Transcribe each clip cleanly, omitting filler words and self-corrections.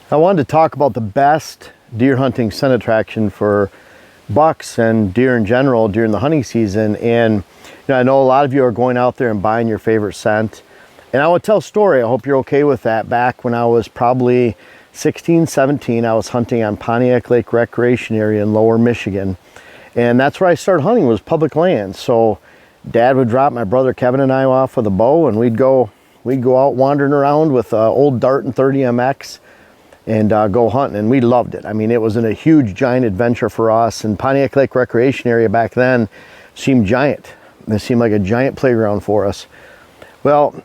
I wanted to talk about the best deer hunting scent attraction for bucks and deer in general during the hunting season. And I know a lot of you are going out there and buying your favorite scent. And I will tell a story. I hope you're okay with that. Back when I was probably 16, 17, I was hunting on Pontiac Lake Recreation Area in Lower Michigan. And that's where I started hunting, was public land. So Dad would drop my brother Kevin and I off with a bow, and we'd go out wandering around with an old Dart and 30 MX and go hunting, and we loved it. I mean, it was a huge, giant adventure for us, and Pontiac Lake Recreation Area back then seemed giant. It seemed like a giant playground for us. Well,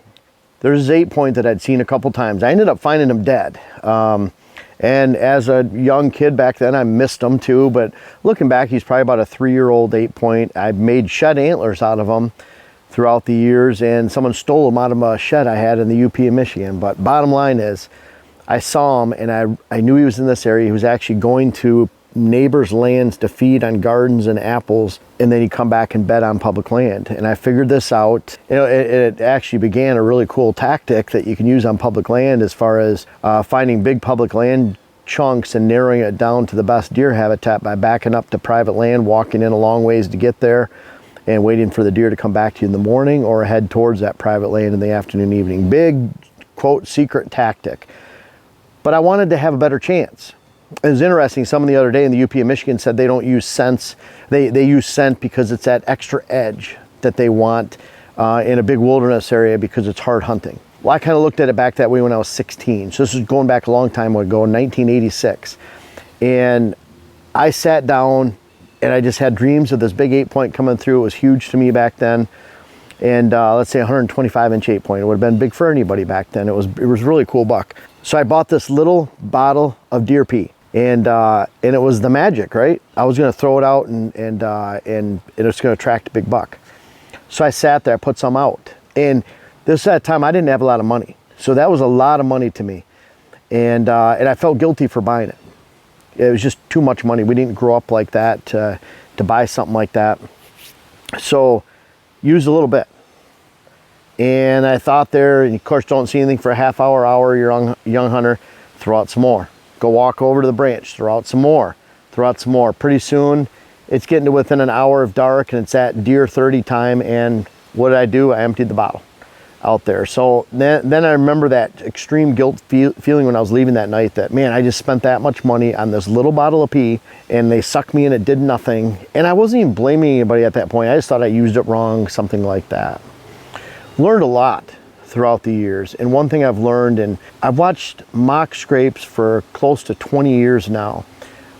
there's this 8-point that I'd seen a couple times. I ended up finding him dead. And as a young kid back then, I missed him too, but looking back, he's probably about a 3-year-old 8-point. I made shed antlers out of him throughout the years, and someone stole them out of a shed I had in the UP in Michigan. But bottom line is, I saw him, and I knew he was in this area. He was actually going to neighbors' lands to feed on gardens and apples, and then he'd come back and bed on public land. And I figured this out. It actually began a really cool tactic that you can use on public land as far as finding big public land chunks and narrowing it down to the best deer habitat by backing up to private land, walking in a long ways to get there, and waiting for the deer to come back to you in the morning or head towards that private land in the afternoon, evening. Big, quote, secret tactic. But I wanted to have a better chance. It was interesting, someone the other day in the UP of Michigan said they don't use scents. They use scent because it's that extra edge that they want in a big wilderness area because it's hard hunting. Well, I kind of looked at it back that way when I was 16. So this is going back a long time ago, 1986. And I sat down and I just had dreams of this big 8-point coming through. It was huge to me back then. And let's say 125-inch 8-point. It would have been big for anybody back then. It was a really cool buck. So I bought this little bottle of deer pee, and it was the magic, right? I was going to throw it out, and it was going to attract a big buck. So I sat there, I put some out, and this at that time I didn't have a lot of money, so that was a lot of money to me, and I felt guilty for buying it. It was just too much money. We didn't grow up like that to buy something like that. So used a little bit. And I thought there, and of course don't see anything for a half hour, you're young hunter, throw out some more. Go walk over to the branch, throw out some more, throw out some more. Pretty soon, it's getting to within an hour of dark, and it's at deer 30 time, and what did I do? I emptied the bottle out there. So then I remember that extreme guilt feeling when I was leaving that night that, man, I just spent that much money on this little bottle of pee, and they sucked me in, it did nothing. And I wasn't even blaming anybody at that point. I just thought I used it wrong, something like that. Learned a lot throughout the years, and one thing I've learned, and I've watched mock scrapes for close to 20 years now.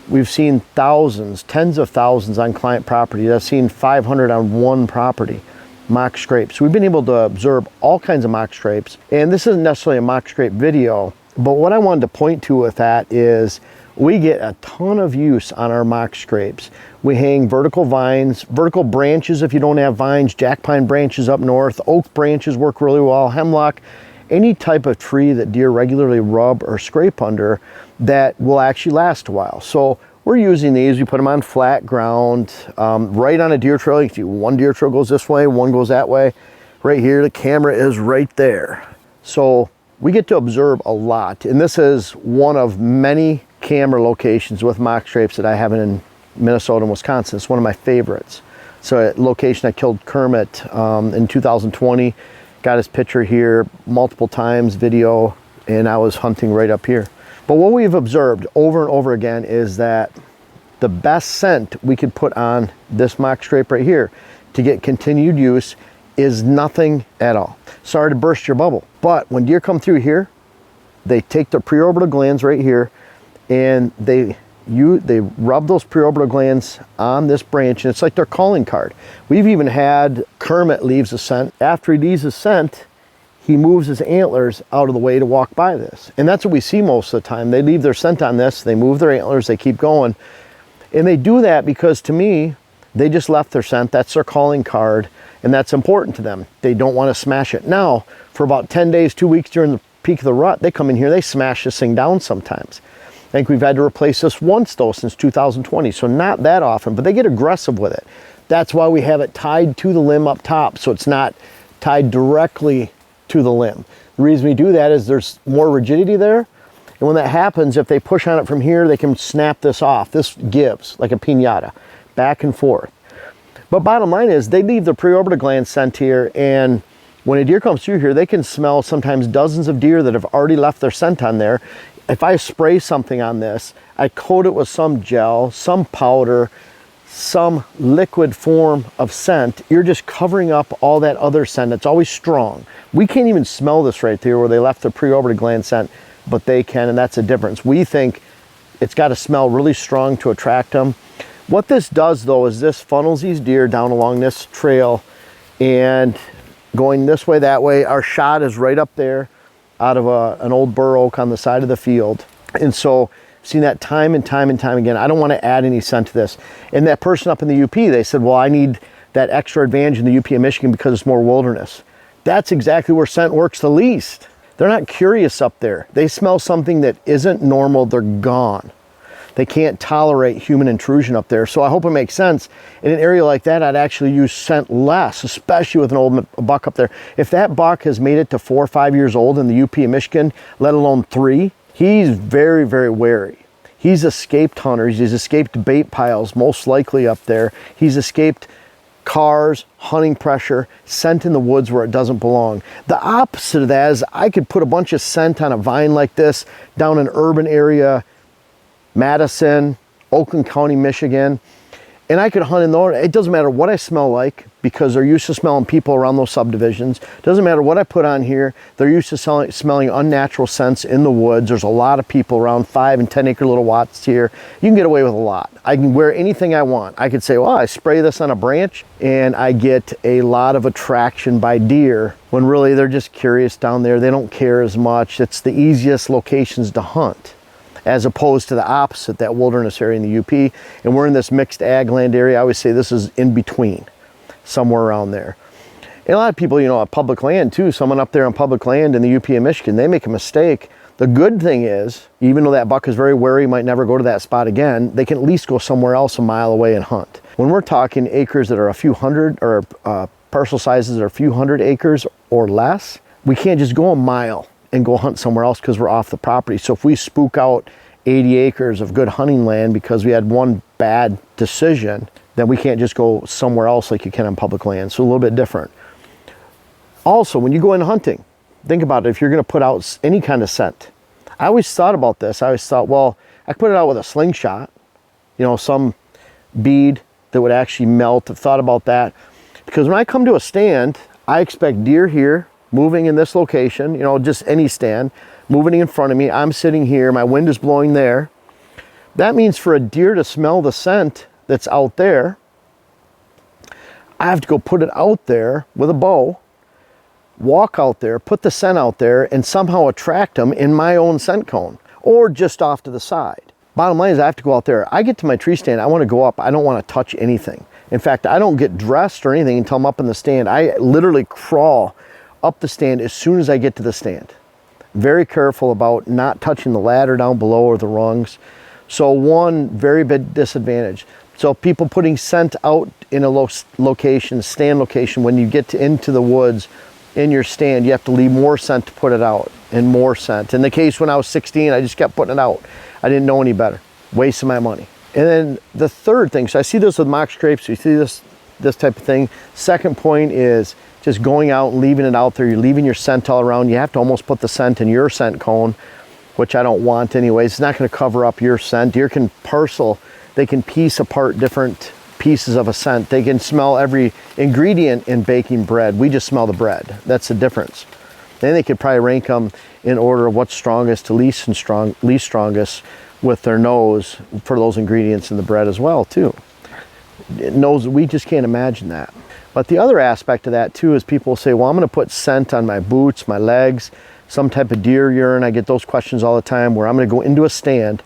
We've seen thousands, tens of thousands on client properties. I've seen 500 on one property, mock scrapes. We've been able to observe all kinds of mock scrapes, and this isn't necessarily a mock scrape video, but what I wanted to point to with that is we get a ton of use on our mock scrapes. We hang vertical vines, vertical branches if you don't have vines, jack pine branches up north, oak branches work really well, hemlock, any type of tree that deer regularly rub or scrape under that will actually last a while. So we're using these, we put them on flat ground, right on a deer trail. You can see one deer trail goes this way, one goes that way. Right here, the camera is right there. So we get to observe a lot, and this is one of many camera locations with mock scrapes that I have in Minnesota and Wisconsin. It's one of my favorites. So a location I killed Kermit in 2020, got his picture here multiple times, video, and I was hunting right up here. But what we've observed over and over again is that the best scent we could put on this mock scrape right here to get continued use is nothing at all. Sorry to burst your bubble, but when deer come through here, they take their preorbital glands right here, and they rub those preorbital glands on this branch, and it's like their calling card. We've even had Kermit leaves a scent. After he leaves a scent, he moves his antlers out of the way to walk by this. And that's what we see most of the time. They leave their scent on this, they move their antlers, they keep going. And they do that because, to me, they just left their scent. That's their calling card, and that's important to them. They don't want to smash it. Now, for about 10 days, 2 weeks during the peak of the rut, they come in here, they smash this thing down sometimes. I think we've had to replace this once, though, since 2020, so not that often, but they get aggressive with it. That's why we have it tied to the limb up top, so it's not tied directly to the limb. The reason we do that is there's more rigidity there, And when that happens, if they push on it from here, they can snap this off. This gives like a piñata, back and forth. But bottom line is they leave the preorbital gland scent here, and when a deer comes through here, they can smell sometimes dozens of deer that have already left their scent on there. If I spray something on this, I coat it with some gel, some powder, some liquid form of scent, you're just covering up all that other scent. It's always strong. We can't even smell this right there where they left the preorbital gland scent, but they can, and that's the difference. We think it's got to smell really strong to attract them. What this does though is this funnels these deer down along this trail and going this way, that way. Our shot is right up there out of an old bur oak on the side of the field. And so seen that time and time and time again. I don't want to add any scent to this. And that person up in the UP, they said, well, I need that extra advantage in the UP of Michigan because it's more wilderness. That's exactly where scent works the least. They're not curious up there. They smell something that isn't normal, they're gone. They can't tolerate human intrusion up there. So I hope it makes sense. In an area like that, I'd actually use scent less, especially with an old buck up there. If that buck has made it to 4 or 5 years old in the UP of Michigan, let alone 3, he's very, very wary. He's escaped hunters. He's escaped bait piles, most likely up there. He's escaped cars, hunting pressure, scent in the woods where it doesn't belong. The opposite of that is I could put a bunch of scent on a vine like this down an urban area, Madison, Oakland County, Michigan, and I could hunt in there. It doesn't matter what I smell like because they're used to smelling people around those subdivisions. Doesn't matter what I put on here. They're used to smelling unnatural scents in the woods. There's a lot of people around 5 and 10 acre little watts here. You can get away with a lot. I can wear anything I want. I could say, well, I spray this on a branch and I get a lot of attraction by deer when really they're just curious down there. They don't care as much. It's the easiest locations to hunt, as opposed to the opposite, that wilderness area in the UP. And we're in this mixed ag land area. I always say this is in between, somewhere around there. And a lot of people, you know, at public land too, someone up there on public land in the UP of Michigan, they make a mistake. The good thing is, even though that buck is very wary, might never go to that spot again, they can at least go somewhere else a mile away and hunt. When we're talking acres that are a few hundred, or parcel sizes that are a few hundred acres or less, we can't just go a mile and go hunt somewhere else because we're off the property. So if we spook out 80 acres of good hunting land because we had one bad decision, then we can't just go somewhere else like you can on public land. So a little bit different. Also, when you go in hunting, think about it. If you're going to put out any kind of scent, I always thought about this. I always thought, well, I could put it out with a slingshot, you know, some bead that would actually melt. I've thought about that because when I come to a stand, I expect deer here, moving in this location, you know, just any stand, moving in front of me. I'm sitting here, my wind is blowing there. That means for a deer to smell the scent that's out there, I have to go put it out there with a bow, walk out there, put the scent out there, and somehow attract them in my own scent cone or just off to the side. Bottom line is I have to go out there. I get to my tree stand, I want to go up. I don't want to touch anything. In fact, I don't get dressed or anything until I'm up in the stand. I literally crawl up the stand as soon as I get to the stand. Very careful about not touching the ladder down below or the rungs. So one very big disadvantage. So people putting scent out in a location, stand location, when you get into the woods in your stand, you have to leave more scent to put it out and more scent. In the case when I was 16, I just kept putting it out. I didn't know any better, wasting my money. And then the third thing, so I see this with mock scrapes, you see this type of thing. Second point is just going out and leaving it out there. You're leaving your scent all around. You have to almost put the scent in your scent cone, which I don't want anyways. It's not going to cover up your scent. Deer can parcel, they can piece apart different pieces of a scent. They can smell every ingredient in baking bread. We just smell the bread. That's the difference. Then they could probably rank them in order of what's strongest to least strongest with their nose for those ingredients in the bread as well too. Nose, we just can't imagine that. But the other aspect of that too is people say, well, I'm going to put scent on my boots, my legs, some type of deer urine. I get those questions all the time where I'm going to go into a stand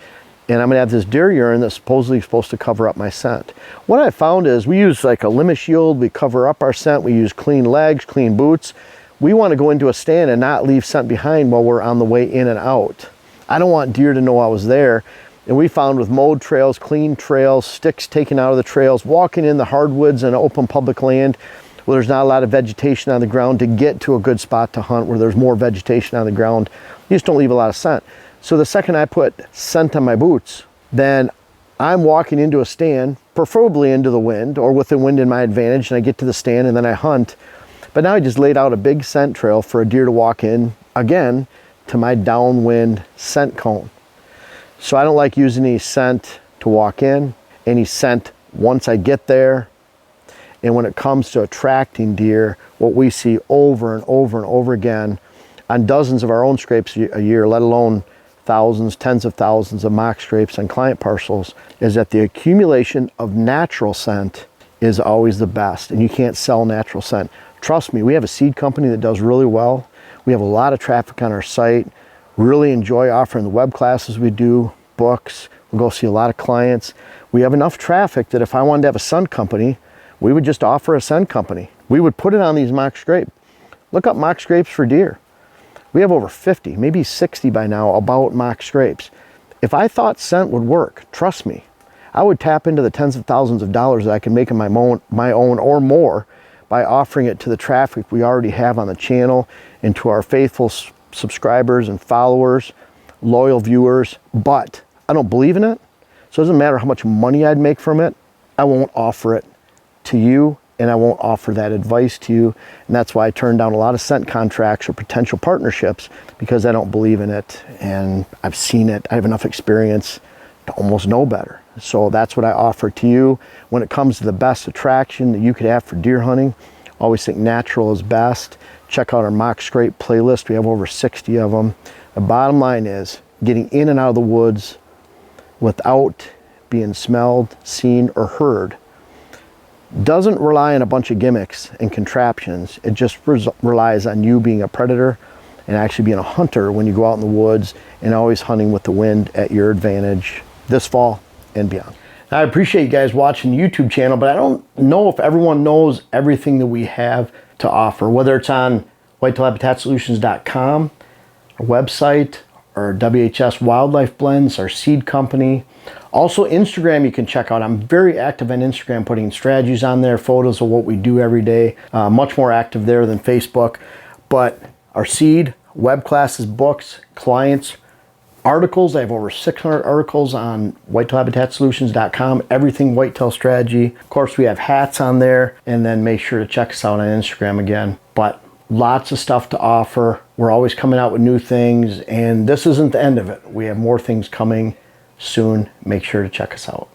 and I'm going to have this deer urine that's supposedly supposed to cover up my scent. What I found is we use like a limit shield. We cover up our scent. We use clean legs, clean boots. We want to go into a stand and not leave scent behind while we're on the way in and out. I don't want deer to know I was there. And we found with mowed trails, clean trails, sticks taken out of the trails, walking in the hardwoods and open public land where there's not a lot of vegetation on the ground to get to a good spot to hunt where there's more vegetation on the ground, you just don't leave a lot of scent. So the second I put scent on my boots, then I'm walking into a stand, preferably into the wind or with the wind in my advantage, and I get to the stand and then I hunt. But now I just laid out a big scent trail for a deer to walk in, again, to my downwind scent cone. So I don't like using any scent to walk in, any scent once I get there. And when it comes to attracting deer, what we see over and over and over again on dozens of our own scrapes a year, let alone thousands, tens of thousands of mock scrapes on client parcels, is that the accumulation of natural scent is always the best, and you can't sell natural scent. Trust me, we have a seed company that does really well. We have a lot of traffic on our site. Really enjoy offering the web classes we do, books. We go see a lot of clients. We have enough traffic that if I wanted to have a scent company, we would just offer a scent company. We would put it on these mock scrape. Look up mock scrapes for deer. We have over 50, maybe 60 by now about mock scrapes. If I thought scent would work, trust me, I would tap into the tens of thousands of dollars that I can make in my own or more by offering it to the traffic we already have on the channel and to our faithful subscribers and followers, loyal viewers. But I don't believe in it, so it doesn't matter how much money I'd make from it, I won't offer it to you, and I won't offer that advice to you. And that's why I turn down a lot of scent contracts or potential partnerships, because I don't believe in it, and I've seen it. I have enough experience to almost know better. So that's what I offer to you. When it comes to the best attraction that you could have for deer hunting, always think natural is best. Check out our mock scrape playlist. We have over 60 of them. The bottom line is getting in and out of the woods without being smelled, seen, or heard doesn't rely on a bunch of gimmicks and contraptions. It just relies on you being a predator and actually being a hunter when you go out in the woods, and always hunting with the wind at your advantage this fall and beyond. Now, I appreciate you guys watching the YouTube channel, but I don't know if everyone knows everything that we have to offer, whether it's on whitetailhabitatsolutions.com, our website, or WHS Wildlife Blends, our seed company. Also Instagram you can check out. I'm very active on Instagram, putting strategies on there, photos of what we do every day. Much more active there than Facebook. But our seed, web classes, books, clients, articles. I have over 600 articles on whitetailhabitatsolutions.com, everything whitetail strategy. Of course, we have hats on there, and then make sure to check us out on Instagram again. But lots of stuff to offer. We're always coming out with new things, and this isn't the end of it. We have more things coming soon. Make sure to check us out.